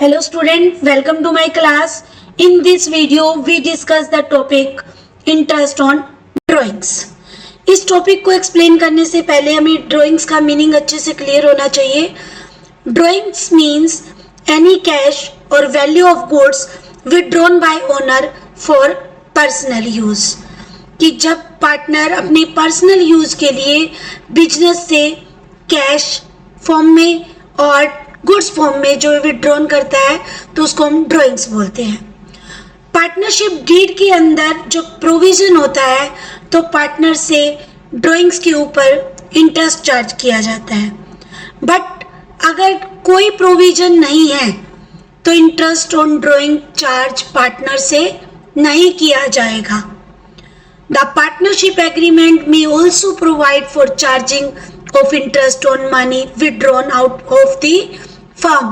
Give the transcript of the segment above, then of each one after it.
Hello student, welcome to my class. In this video, we discuss the topic interest on drawings. इस topic को explain करने से पहले हमें ड्राइंग्स का मीनिंग अच्छे से क्लियर होना चाहिए. ड्राइंग्स मीन्स एनी कैश और value of goods withdrawn bye owner for personal use. कि जब पार्टनर अपने पर्सनल यूज के लिए बिजनेस से कैश फॉर्म में और गुड्स फॉर्म में जो विथड्रॉन करता है तो उसको हम ड्राइंग्स बोलते हैं. पार्टनरशिप डीड के अंदर जो प्रोविजन होता है तो पार्टनर से ड्राइंग्स के ऊपर इंटरेस्ट चार्ज किया जाता है. बट अगर कोई प्रोविजन नहीं है तो interest on drawing charge partner से नहीं किया जाएगा. The partnership agreement may also provide for charging of interest on money withdrawn out of the firm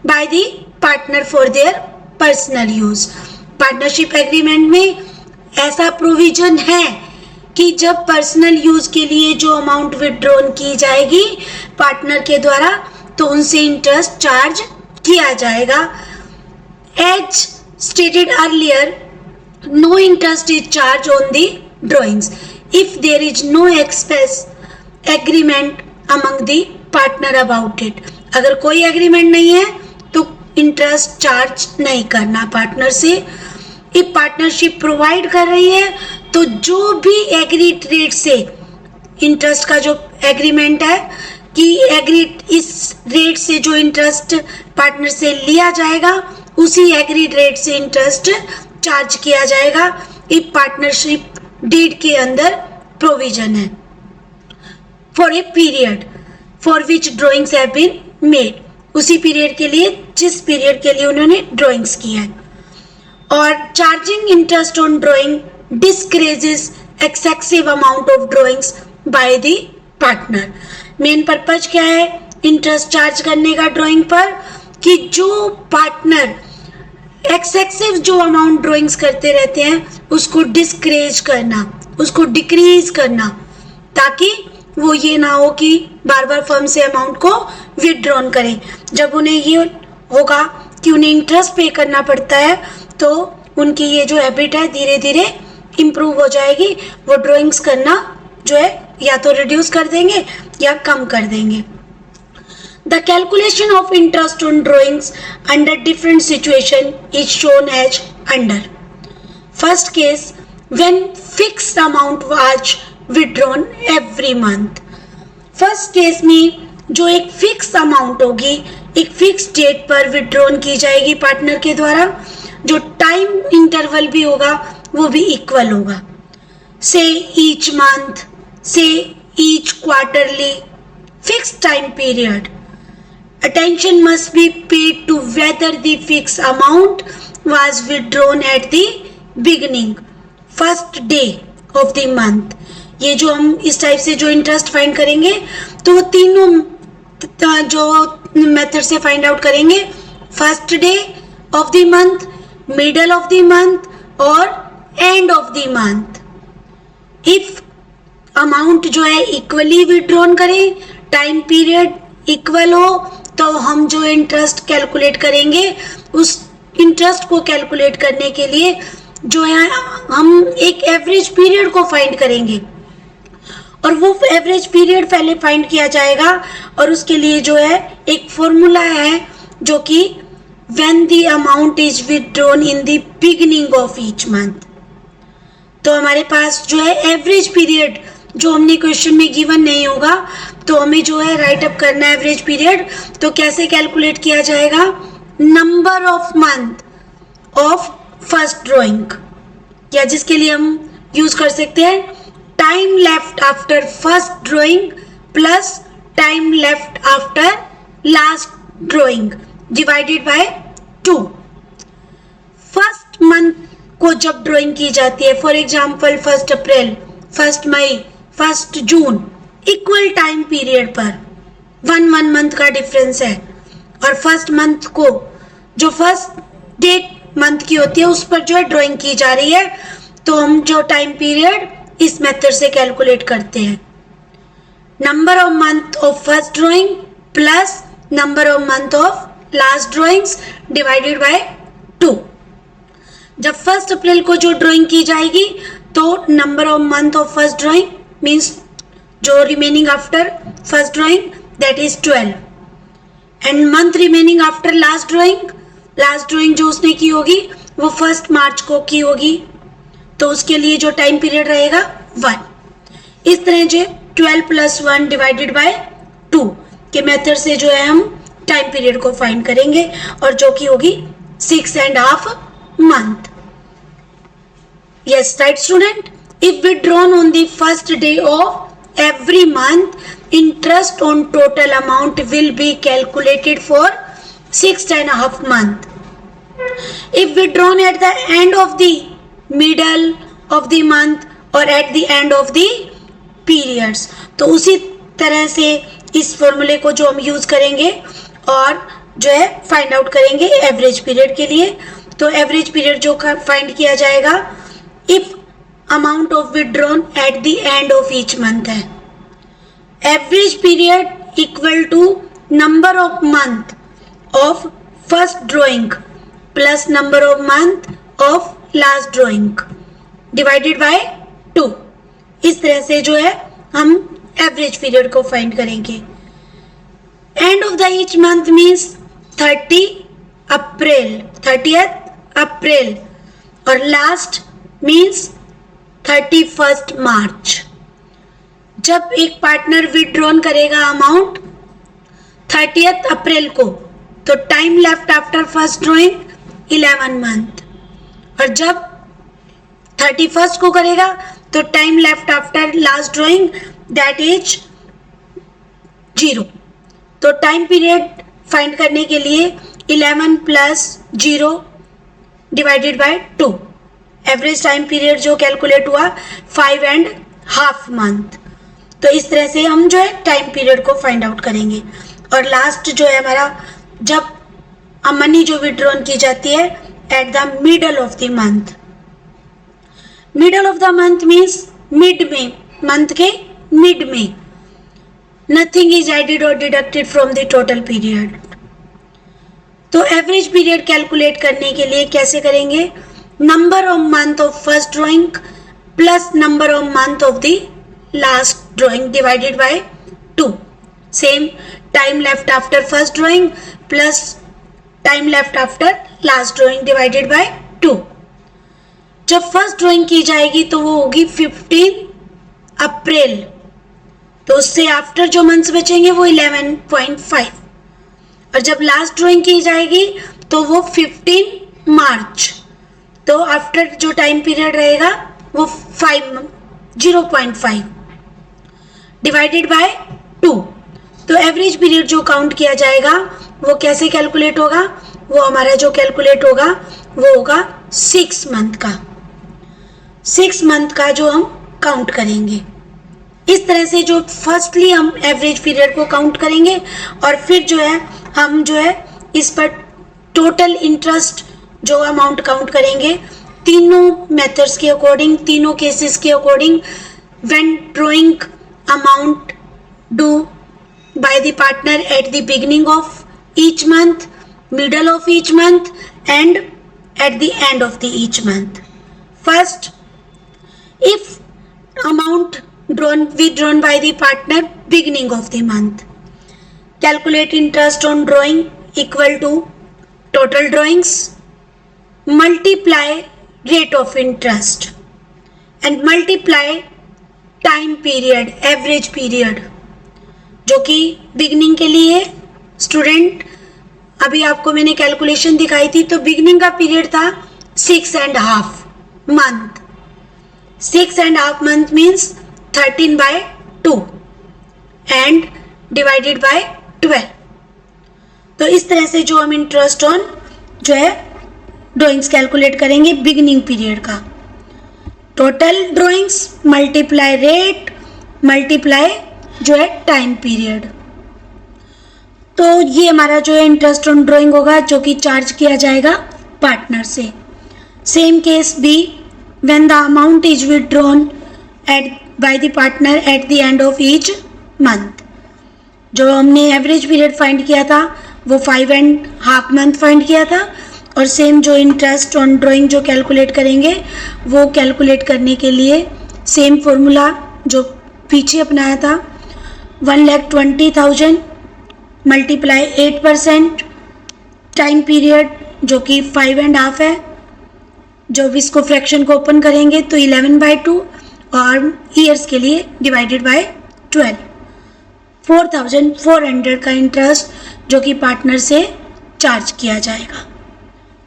by the partner for their personal use. Partnership agreement में ऐसा provision है कि जब personal use के लिए जो अमाउंट विथड्रॉन की जाएगी पार्टनर के द्वारा तो उनसे इंटरेस्ट चार्ज किया जाएगा. As stated earlier, no interest is charged on the drawings if there is no express agreement among the partner about it. अगर कोई एग्रीमेंट नहीं है तो इंटरेस्ट चार्ज नहीं करना पार्टनर से. इफ पार्टनरशिप प्रोवाइड कर रही है तो जो भी एग्रीड रेट से इंटरेस्ट का जो एग्रीमेंट है कि एग्रीड इस रेट से जो इंटरेस्ट पार्टनर से लिया जाएगा उसी एग्रीड रेट से इंटरेस्ट चार्ज किया जाएगा. इफ पार्टनरशिप डीड के अंदर प्रोविजन है. For a period for which drawings have been made, उसी पीरियड के लिए जिस पीरियड के लिए उन्होंने ड्राइंग्स की है. और charging interest on drawing discourages excessive amount of drawings by the partner. Main purpose क्या है इंटरेस्ट चार्ज करने का ड्राइंग पर कि जो पार्टनर एक्सेसिव जो अमाउंट ड्राइंग्स करते रहते हैं उसको डिस्करेज करना, उसको डिक्रीज करना, ताकि वो ये ना हो कि बार बार फर्म से अमाउंट को विथड्रॉन करें. जब उन्हें ये होगा कि उन्हें इंटरेस्ट पे करना पड़ता है तो उनकी ये जो हैबिट है धीरे धीरे इम्प्रूव हो जाएगी. वो ड्राइंग्स करना जो है या तो रिड्यूस कर देंगे या कम कर देंगे. The calculation of interest on drawings under different situation is shown as under. First case, when fixed amount was withdrawn every month. First case में जो एक फिक्स अमाउंट होगी एक फिक्स डेट पर विथड्रॉन की जाएगी पार्टनर के द्वारा, जो टाइम इंटरवल भी होगा वो भी इक्वल होगा. से ईच मंथ, से each quarterly, fix time period. Attention must be paid to whether the fixed amount was withdrawn at the beginning, first day of the month. ये जो हम इस टाइप से जो इंटरेस्ट फाइंड करेंगे तो तीनों जो मेथड से फाइंड आउट करेंगे. First day of the month, middle of the month और end of the month. If amount जो है इक्वली विथड्रॉन करें, टाइम पीरियड इक्वल हो तो हम जो इंटरेस्ट कैलकुलेट करेंगे उस इंटरेस्ट को कैलकुलेट करने के लिए जो है हम एक एवरेज पीरियड को फाइंड करेंगे और वो एवरेज पीरियड पहले फाइंड किया जाएगा और उसके लिए जो है एक फॉर्मूला है जो कि when the amount is withdrawn in the beginning of each month. तो हमारे पास जो है एवरेज पीरियड जो हमने क्वेश्चन में गिवन नहीं होगा तो हमें जो है राइट अप करना है एवरेज पीरियड. तो कैसे कैलकुलेट किया जाएगा, number of month of first drawing, या जिसके लिए हम यूज कर सकते हैं time left after first drawing plus time left after last drawing divided by 2. First month को जब ड्राइंग की जाती है, फॉर एग्जाम्पल 1 अप्रैल, 1 मई, 1 जून, इक्वल टाइम पीरियड पर 1 मंथ का डिफरेंस है और फर्स्ट मंथ को जो फर्स्ट डेट मंथ की होती है उस पर जो है ड्राइंग की जा रही है तो हम जो टाइम पीरियड इस मेथड से कैलकुलेट करते हैं. Number of month of first drawing plus number of month of last drawings divided by 2। जब 1 अप्रैल को जो ड्राइंग की जाएगी तो number of month of first drawing means जो remaining after first drawing that is 12 and month remaining after last drawing जो उसने की होगी वो 1 मार्च को की होगी, तो उसके लिए जो टाइम पीरियड रहेगा 1। इस तरह जो 12 + 1 डिवाइडेड बाय 2 के मेथड से जो है हम टाइम पीरियड को फाइंड करेंगे और जो कि होगी 6.5 month. Yes, right student. If withdrawn on the first day of every month, interest on total amount will be calculated for 6.5 month. If withdrawn at the end of the middle of the month or at the end of the periods, तो उसी तरह से इस फॉर्मूले को जो हम use करेंगे और जो है फाइंड आउट करेंगे एवरेज पीरियड के लिए। तो एवरेज पीरियड जो फाइंड किया जाएगा if amount of withdrawn at the end of each month है। Average period equal to number of month of first drawing plus number of month of last drawing divided by 2। इस तरह से जो है हम एवरेज पीरियड को find करेंगे। End of the each month means 30th April और लास्ट मीन्स 31st मार्च। जब एक पार्टनर विथड्रॉन करेगा अमाउंट 30th अप्रैल को तो time left after first drawing 11 month, और जब 31st को करेगा तो time left after last drawing that is 0। तो टाइम पीरियड फाइंड करने के लिए 11 + 0 divided by 2। Average time period जो कैलकुलेट हुआ 5.5 मंथ। तो इस तरह से हम जो है टाइम पीरियड को फाइंड आउट करेंगे। और लास्ट जो है हमारा जब मनी जो विड्रॉन की जाती है at the middle of the month. Middle of the month means mid में, मंथ के मिड में। नथिंग इज एडेड और deducted from the total period. तो एवरेज पीरियड कैलकुलेट करने के लिए कैसे करेंगे? Number of month of first drawing plus number of month of the last drawing divided by 2। Same time left after first drawing plus time left after last drawing divided by 2। जब first drawing की जाएगी तो वो होगी 15 अप्रैल, तो उससे after जो months बचेंगे वो 11.5। और जब लास्ट ड्राइंग की जाएगी तो वो 15 मार्च, तो आफ्टर जो टाइम पीरियड रहेगा वो 0.5 डिवाइडेड बाय 2। तो एवरेज पीरियड जो काउंट किया जाएगा वो कैसे कैलकुलेट होगा? वो हमारा जो कैलकुलेट होगा वो होगा 6 मंथ का। 6 मंथ का जो हम काउंट करेंगे। इस तरह से जो फर्स्टली हम एवरेज पीरियड को काउंट करेंगे और फिर जो है हम जो है इस पर टोटल इंटरेस्ट जो अमाउंट काउंट करेंगे तीनों मेथड्स के अकॉर्डिंग, तीनों केसेस के according. When drawing amount do by the partner at the beginning of each month, middle of each month and eight the end of the each month. First, if amount withdrawn by the partner beginning of the month, calculate interest on drawing equal to total drawings multiply rate of interest and multiply time period, average period, जो कि beginning के लिए student अभी आपको मैंने calculation दिखाई थी, तो बिगनिंग का पीरियड था 6.5 month. 6.5 month means 13/2 and divided by 12। तो इस तरह से जो हम इंटरेस्ट ऑन जो है ड्राइंग्स कैलकुलेट करेंगे बिगिनिंग पीरियड का। Total drawings multiply rate multiply जो है टाइम पीरियड। तो ये हमारा जो है इंटरेस्ट ऑन ड्राइंग होगा जो कि चार्ज किया जाएगा पार्टनर से। Same case B, when the amount is withdrawn by the partner at the end of each month। जो हमने एवरेज पीरियड फाइंड किया था वो 5.5 मंथ फाइंड किया था, और सेम जो इंटरेस्ट ऑन ड्राइंग जो कैलकुलेट करेंगे वो कैलकुलेट करने के लिए सेम फॉर्मूला जो पीछे अपनाया था, 1,20,000 मल्टीप्लाई 8%, टाइम पीरियड जो कि 5.5 है, जब इसको फ्रैक्शन को ओपन करेंगे तो 11/2, और ईयर्स के लिए डिवाइडेड बाय 12, 4,400 का इंटरेस्ट जो कि पार्टनर से चार्ज किया जाएगा।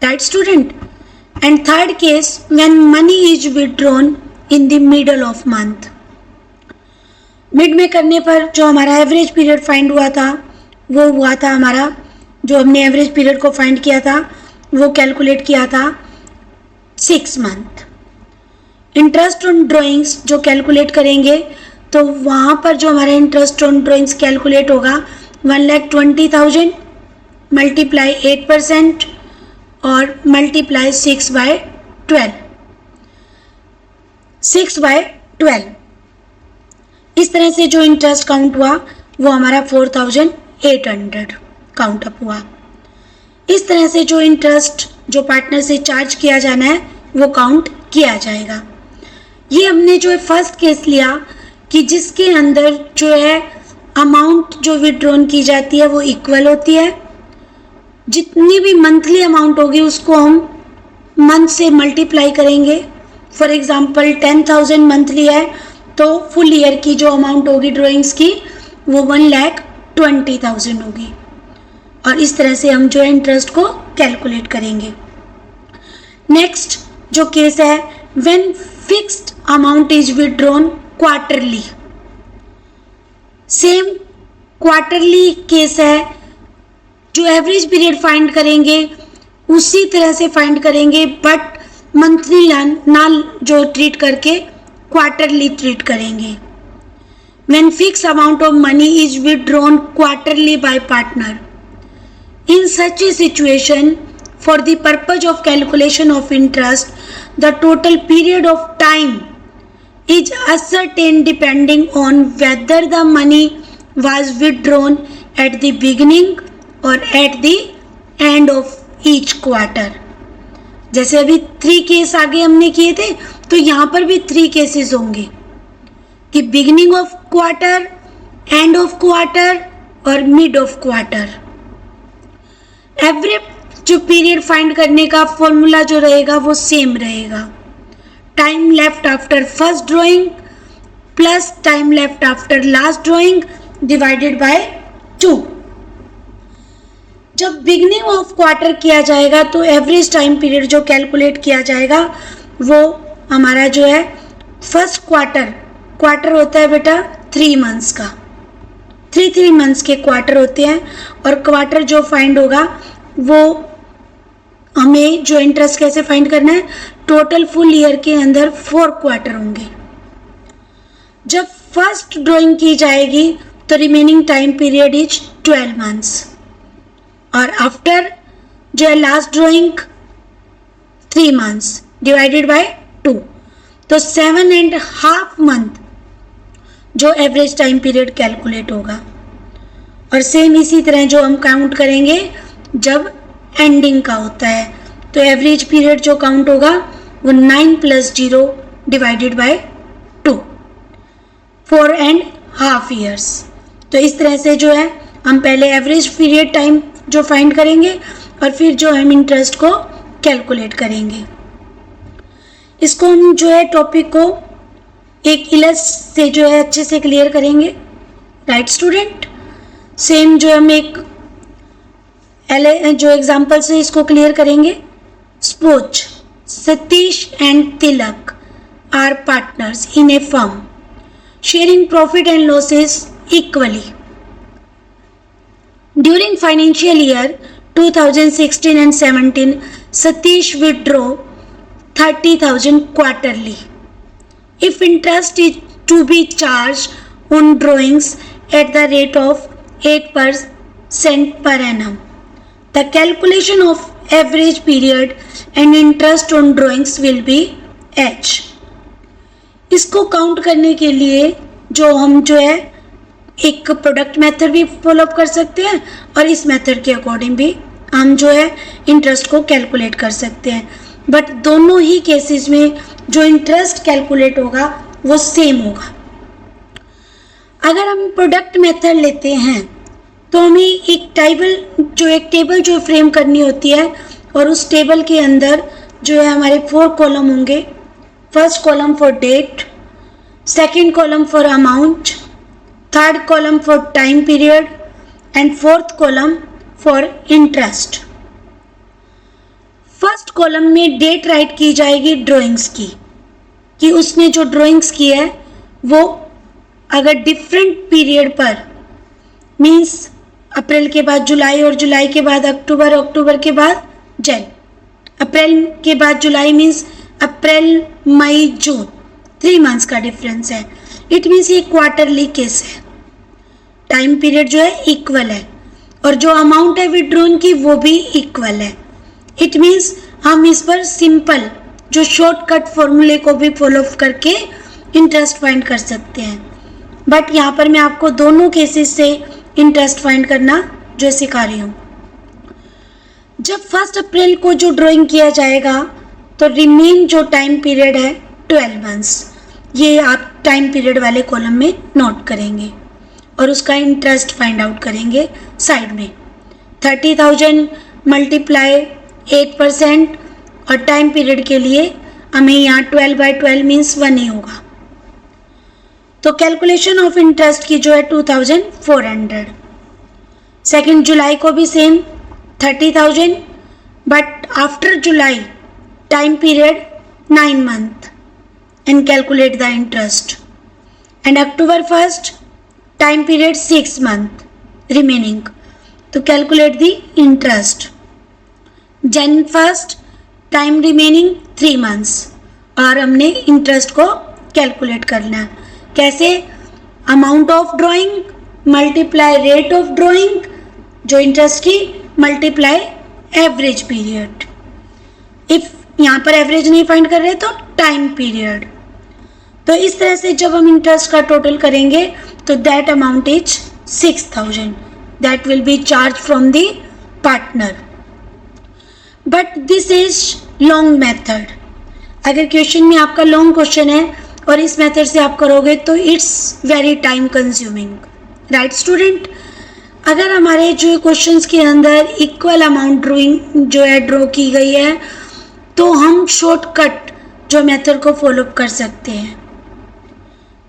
Right student. And third case, when money is withdrawn in the middle of month. Mid में करने पर जो हमारा एवरेज पीरियड फाइंड हुआ था वो हुआ था हमारा, जो हमने एवरेज पीरियड को फाइंड किया था वो कैलकुलेट किया था 6 मंथ। इंटरेस्ट ऑन ड्राइंग्स जो कैलकुलेट करेंगे तो वहाँ पर जो हमारा इंटरेस्ट ऑन ड्राइंग्स कैलकुलेट होगा 1,20,000 मल्टीप्लाई 8% और मल्टीप्लाई 6/12, 6/12। इस तरह से जो इंटरेस्ट काउंट हुआ वो हमारा 4,800 काउंट अप हुआ। इस तरह से जो इंटरेस्ट जो पार्टनर से चार्ज किया जाना है वो काउंट किया जाएगा। ये हमने जो फर्स्ट केस लिया कि जिसके अंदर जो है अमाउंट जो विड्रॉन की जाती है वो इक्वल होती है, जितनी भी मंथली अमाउंट होगी उसको हम मंथ से मल्टीप्लाई करेंगे। फॉर एग्जांपल 10,000 मंथली है तो फुल ईयर की जो अमाउंट होगी ड्राइंग्स की वो 1,20,000 होगी, और इस तरह से हम जो है इंटरेस्ट को कैलकुलेट करेंगे। नेक्स्ट जो केस है, when fixed amount is withdrawn quarterly. Same quarterly case है, जो एवरेज पीरियड फाइंड करेंगे उसी तरह से फाइंड करेंगे, बट मंथली ना जो ट्रीट करके क्वार्टरली ट्रीट करेंगे। When fixed amount of money is withdrawn quarterly by partner, in such a situation, for the purpose of calculation of interest, the total period of time is ascertained depending on whether the money was withdrawn at the beginning or at the end of each quarter. जैसे अभी 3 case आगे हमने किए थे तो यहाँ पर भी 3 केसेस होंगे कि beginning of quarter, end of quarter और मिड ऑफ क्वार्टर। एवरेज जो पीरियड फाइंड करने का फॉर्मूला जो रहेगा वो सेम रहेगा, time left after first drawing plus time left after last drawing divided by 2। जब बिगिनिंग ऑफ क्वार्टर किया जाएगा तो एवरेज टाइम पीरियड जो कैलकुलेट किया जाएगा वो हमारा जो है फर्स्ट क्वार्टर होता है बेटा 3 मंथ्स का, 3 मंथ्स के क्वार्टर होते हैं, और क्वार्टर जो फाइंड होगा वो हमें जो इंटरेस्ट कैसे फाइंड करना है, टोटल फुल ईयर के अंदर 4 क्वार्टर होंगे। जब फर्स्ट ड्राइंग की जाएगी तो remaining time period is 12 months, और आफ्टर जो है last drawing 3 months divided by 2, तो 7.5 मंथ जो एवरेज टाइम पीरियड कैलकुलेट होगा। और सेम इसी तरह जो हम काउंट करेंगे जब एंडिंग का होता है तो एवरेज पीरियड जो काउंट होगा वो 9 + 0 डिवाइडेड बाय 2, 4.5 ईयर्स। तो इस तरह से जो है हम पहले एवरेज पीरियड टाइम जो फाइंड करेंगे और फिर जो हम इंटरेस्ट को कैलकुलेट करेंगे। इसको हम जो है टॉपिक को एक इलस से जो है अच्छे से क्लियर करेंगे। Right student. सेम जो हम एक जो एग्जांपल से इसको क्लियर करेंगे। Suppose Satish and Tilak are partners in a firm sharing profit and losses equally. During financial year 2016 and 17, Satish withdraw 30,000 quarterly. If interest is to be charged on drawings at the rate of 8% per annum, the calculation of average period and interest on drawings will be H. इसको count करने के लिए जो हम जो है एक product method भी फॉलो कर सकते हैं और इस मेथड के अकॉर्डिंग भी हम जो है इंटरेस्ट को कैलकुलेट कर सकते हैं, बट दोनों ही केसेस में जो इंटरेस्ट कैलकुलेट होगा वो सेम होगा। अगर हम प्रोडक्ट मेथड लेते हैं तो हमें एक टेबल जो फ्रेम करनी होती है और उस टेबल के अंदर जो है हमारे 4 कॉलम होंगे। First column for date, second column for amount, third column for time period and fourth column for interest. First column में डेट राइट की जाएगी ड्राइंग्स की, कि उसने जो ड्राइंग्स की है वो अगर डिफरेंट पीरियड पर, मीन्स अप्रैल के बाद जुलाई और जुलाई के बाद अक्टूबर, अक्टूबर के बाद जन, अप्रैल के बाद जुलाई मीन्स अप्रैल मई जून, 3 मंथ्स का डिफरेंस है। इट मीन्स ये क्वार्टरली केस है। टाइम पीरियड जो है इक्वल है और जो अमाउंट है विड्रॉन की वो भी इक्वल है। इट मीन्स हम इस पर सिंपल जो शॉर्टकट फॉर्मूले को भी फॉलो करके इंटरेस्ट फाइंड कर सकते हैं, बट यहाँ पर मैं आपको दोनों केसेस से इंटरेस्ट फाइंड करना जो सिखा रही हूँ। जब 1 अप्रैल को जो ड्राइंग किया जाएगा तो रिमेन जो टाइम पीरियड है 12 मंथ्स, ये आप टाइम पीरियड वाले कॉलम में नोट करेंगे और उसका इंटरेस्ट फाइंड आउट करेंगे साइड में। 30,000 मल्टीप्लाई 8% और टाइम पीरियड के लिए हमें यहाँ 12/12 मीन्स 1 ही होगा। तो कैलकुलेशन ऑफ इंटरेस्ट की जो है 2400। सेकेंड जुलाई को भी same 30,000, but after July time period 9 month and calculate the interest. And October 1 time period 6 month remaining, तो कैलकुलेट द इंटरेस्ट। जन 1 टाइम रिमेनिंग 3 मंथ्स और हमने इंटरेस्ट को कैलकुलेट करना है। कैसे? Amount of drawing multiply rate of drawing जो interest की, मल्टीप्लाई एवरेज पीरियड। इफ यहाँ पर एवरेज नहीं फाइंड कर रहे तो टाइम पीरियड। तो इस तरह से जब हम इंटरेस्ट का टोटल करेंगे तो that amount is 6,000 that will be charge from the partner. But this is long method. अगर क्वेश्चन में आपका लॉन्ग क्वेश्चन है और इस मेथड से आप करोगे तो it's very time consuming, right student. अगर हमारे जो क्वेश्चंस के अंदर इक्वल अमाउंट ड्राइंग जो है ड्रॉ की गई है तो हम शॉर्टकट जो मेथड को फॉलो कर सकते हैं।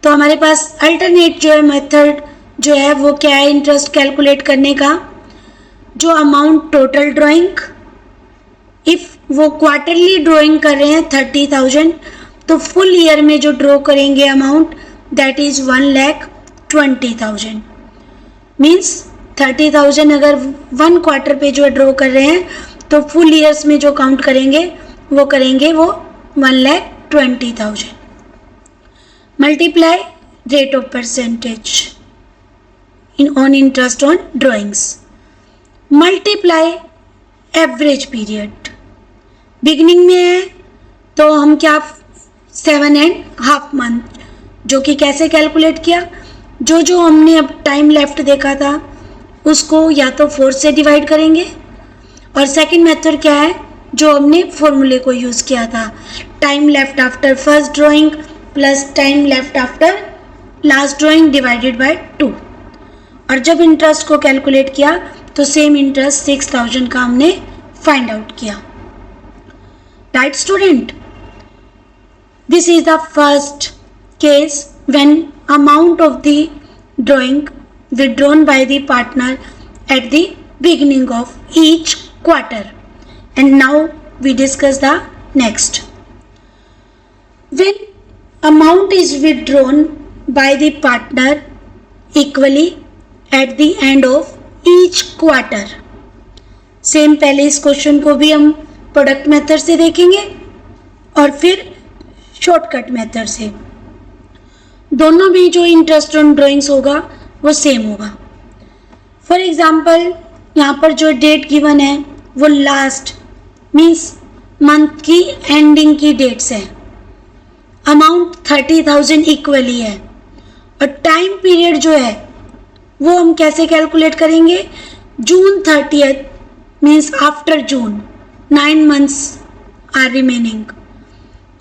तो हमारे पास अल्टरनेट जो है मेथड जो है वो क्या है इंटरेस्ट कैलकुलेट करने का, जो अमाउंट टोटल ड्राइंग, इफ वो क्वार्टरली ड्राइंग कर रहे हैं 30,000 तो फुल ईयर में जो ड्रॉ करेंगे अमाउंट दैट इज 1,20,000। मीन्स 30,000 अगर 1 क्वार्टर पे जो ड्रॉ कर रहे हैं तो फुल ईयर्स में जो काउंट करेंगे वो 1,20,000। Multiply rate of percentage on interest on drawings, multiply average period. Beginning में है तो हम क्या 7.5 मंथ, जो कि कैसे कैलकुलेट किया, जो हमने अब टाइम लेफ्ट देखा था उसको या तो 4 से डिवाइड करेंगे, और सेकंड मेथड क्या है जो हमने फॉर्मूले को यूज़ किया था, time left after first drawing plus time left after last drawing divided by 2। और जब इंटरेस्ट को कैलकुलेट किया तो सेम इंटरेस्ट 6,000 का हमने फाइंड आउट किया, right student. This is the first case when amount of the drawing withdrawn by the partner at the beginning of each quarter. And now we discuss the next. When amount is withdrawn by the partner equally at the end of each quarter. Same पहले इस question को भी हम product method से देखेंगे और फिर shortcut method से। दोनों भी जो इंटरेस्ट ऑन ड्राइंग्स होगा वो सेम होगा। फॉर एग्जाम्पल यहाँ पर जो डेट गिवन है वो लास्ट मीन्स मंथ की एंडिंग की डेट्स है। अमाउंट 30,000 इक्वली है और टाइम पीरियड जो है वो हम कैसे कैलकुलेट करेंगे? जून 30th means after June 9 months are remaining.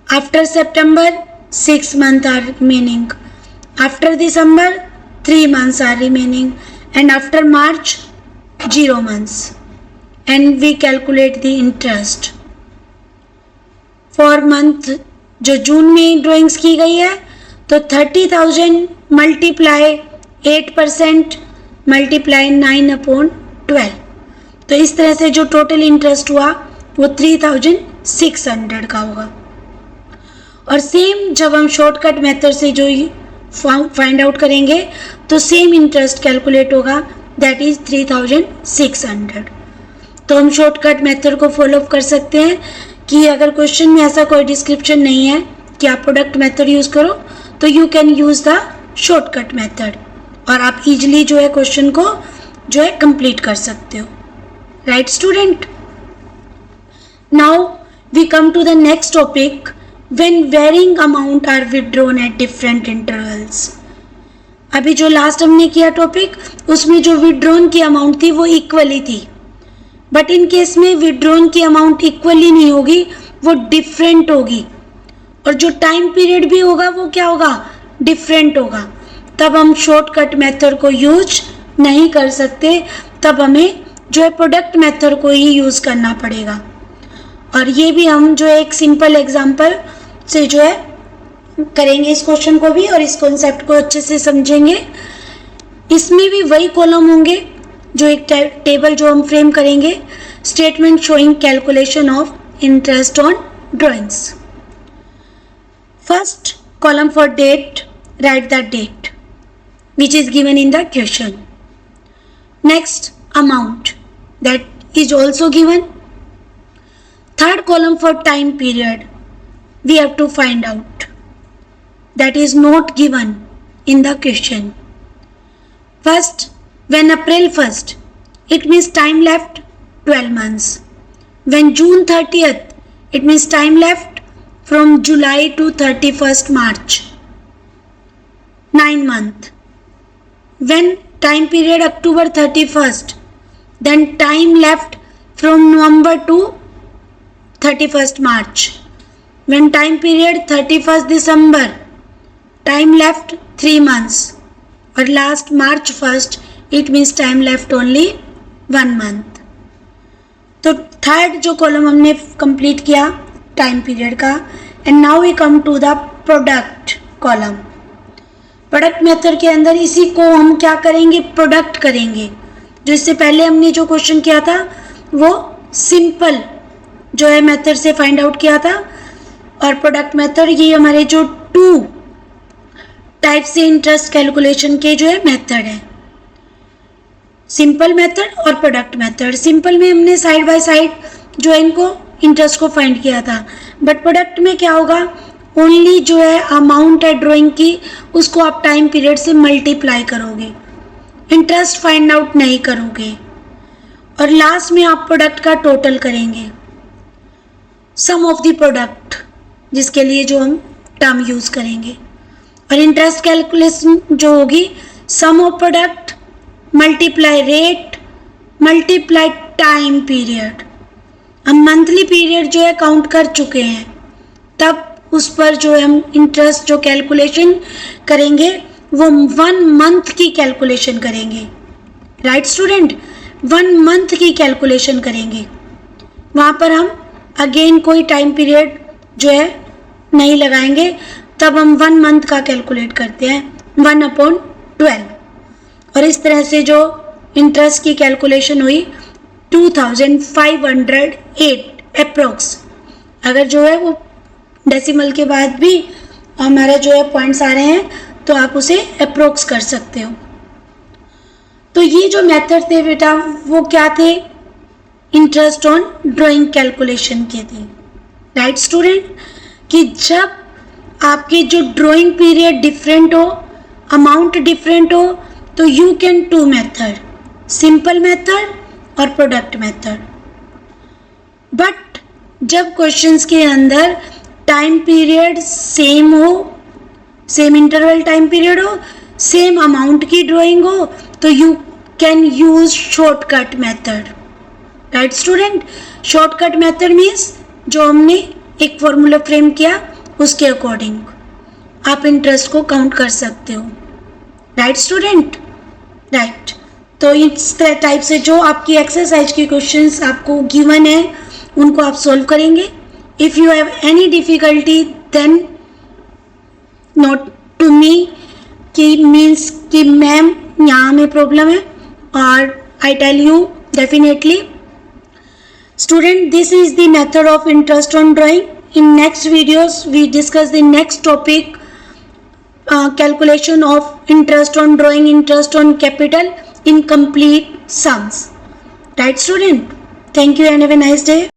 After September 6 months are remaining. After December 3 months are remaining. And after March 0 months. And we calculate the interest. For month जो जून में drawings की गई है तो 30,000 मल्टीप्लाई 8% मल्टीप्लाई 9/12. तो इस तरह से जो टोटल इंटरेस्ट हुआ वो 3,600 का होगा. और सेम जब हम शॉर्टकट मेथड से जो फाइंड आउट करेंगे तो सेम इंटरेस्ट कैलकुलेट होगा, दैट इज 3,600. तो हम शॉर्टकट मेथड को फॉलो कर सकते हैं कि अगर क्वेश्चन में ऐसा कोई डिस्क्रिप्शन नहीं है कि आप प्रोडक्ट मेथड यूज़ करो तो you can use the shortcut method और आप इजीली जो है क्वेश्चन को जो है कंप्लीट कर सकते हो. Right student, now we come to the next topic, when varying amount are withdrawn at different intervals. अभी जो लास्ट हमने किया टॉपिक उसमें जो विथड्रॉन की अमाउंट थी वो इक्वली थी, बट इन केस में विथड्रॉन की अमाउंट इक्वली नहीं होगी, वो डिफरेंट होगी और जो टाइम पीरियड भी होगा वो क्या होगा? डिफरेंट होगा. तब हम शॉर्टकट मेथड को यूज नहीं कर सकते, तब हमें जो है प्रोडक्ट मेथड को ही यूज़ करना पड़ेगा. और ये भी हम जो है एक सिंपल एग्जांपल से जो है करेंगे इस क्वेश्चन को भी और इस कॉन्सेप्ट को अच्छे से समझेंगे. इसमें भी वही कॉलम होंगे जो एक टेबल जो हम फ्रेम करेंगे, statement showing calculation of interest on drawings. First column for date, write the date which is given in the question. Next, amount that is also given. Third column for time period, we have to find out, that is not given in the question. First, when April 1st, it means time left 12 months. When June 30th, it means time left from July to 31st March, 9 months. When time period October 31st, then time left from November to 31st March. When time period 31st December, time left 3 months. और last March 1st, it means time left only 1 month. तो third जो column हमने complete किया time period का. And now we come to the product column. Product method के अंदर इसी को हम क्या करेंगे? प्रोडक्ट करेंगे. जो इससे पहले हमने जो क्वेश्चन किया था वो सिंपल जो है मेथड से फाइंड आउट किया था और प्रोडक्ट मेथड ये हमारे जो 2 टाइप से इंटरेस्ट कैलकुलेशन के जो है मेथड है, सिंपल मेथड और प्रोडक्ट मेथड. सिंपल में हमने साइड बाय साइड जो है इनको इंटरेस्ट को फाइंड किया था, बट प्रोडक्ट में क्या होगा? ओनली जो है अमाउंट है ड्राइंग की उसको आप टाइम पीरियड से मल्टीप्लाई करोगे, इंटरेस्ट फाइंड आउट नहीं करोगे. और लास्ट में आप प्रोडक्ट का टोटल करेंगे, सम ऑफ द प्रोडक्ट, जिसके लिए जो हम टर्म यूज करेंगे. और इंटरेस्ट कैलकुलेशन जो होगी sum of product multiply rate multiply time period. हम मंथली पीरियड जो है काउंट कर चुके हैं, तब उस पर जो है हम इंटरेस्ट जो कैलकुलेशन करेंगे वो 1 मंथ की कैलकुलेशन करेंगे. राइट स्टूडेंट, 1 मंथ की कैलकुलेशन करेंगे. वहाँ पर हम अगेन कोई टाइम पीरियड जो है नहीं लगाएंगे, तब हम 1 मंथ का कैलकुलेट करते हैं 1/12. और इस तरह से जो इंटरेस्ट की कैलकुलेशन हुई 2508 अप्रोक्स. अगर जो है वो डेसिमल के बाद भी हमारा जो है पॉइंट्स आ रहे हैं तो आप उसे अप्रोक्स कर सकते हो. तो ये जो मेथड थे बेटा वो क्या थे? इंटरेस्ट ऑन ड्राइंग कैलकुलेशन के थे. राइट स्टूडेंट, कि जब आपके जो ड्राइंग पीरियड डिफरेंट हो, अमाउंट डिफरेंट हो, तो you can 2 method, simple method और प्रोडक्ट मेथड. बट जब क्वेश्चंस के अंदर टाइम पीरियड सेम हो, सेम इंटरवल टाइम पीरियड हो, सेम अमाउंट की ड्राइंग हो तो you can use shortcut method, right student. Shortcut method means जो हमने एक फॉर्मूला फ्रेम किया उसके अकॉर्डिंग आप इंटरेस्ट को काउंट कर सकते हो, राइट स्टूडेंट, राइट। तो इस टाइप से जो आपकी एक्सरसाइज के क्वेश्चंस आपको गिवन है उनको आप सॉल्व करेंगे। If you have any difficulty then note to me कि मीन्स कि मैम यहाँ में प्रॉब्लम है, और I tell you definitely student this is the method of interest on drawing. In next videos we discuss the next topic, calculation of interest on drawing, interest on capital in complete sums, right student. Thank you and have a nice day.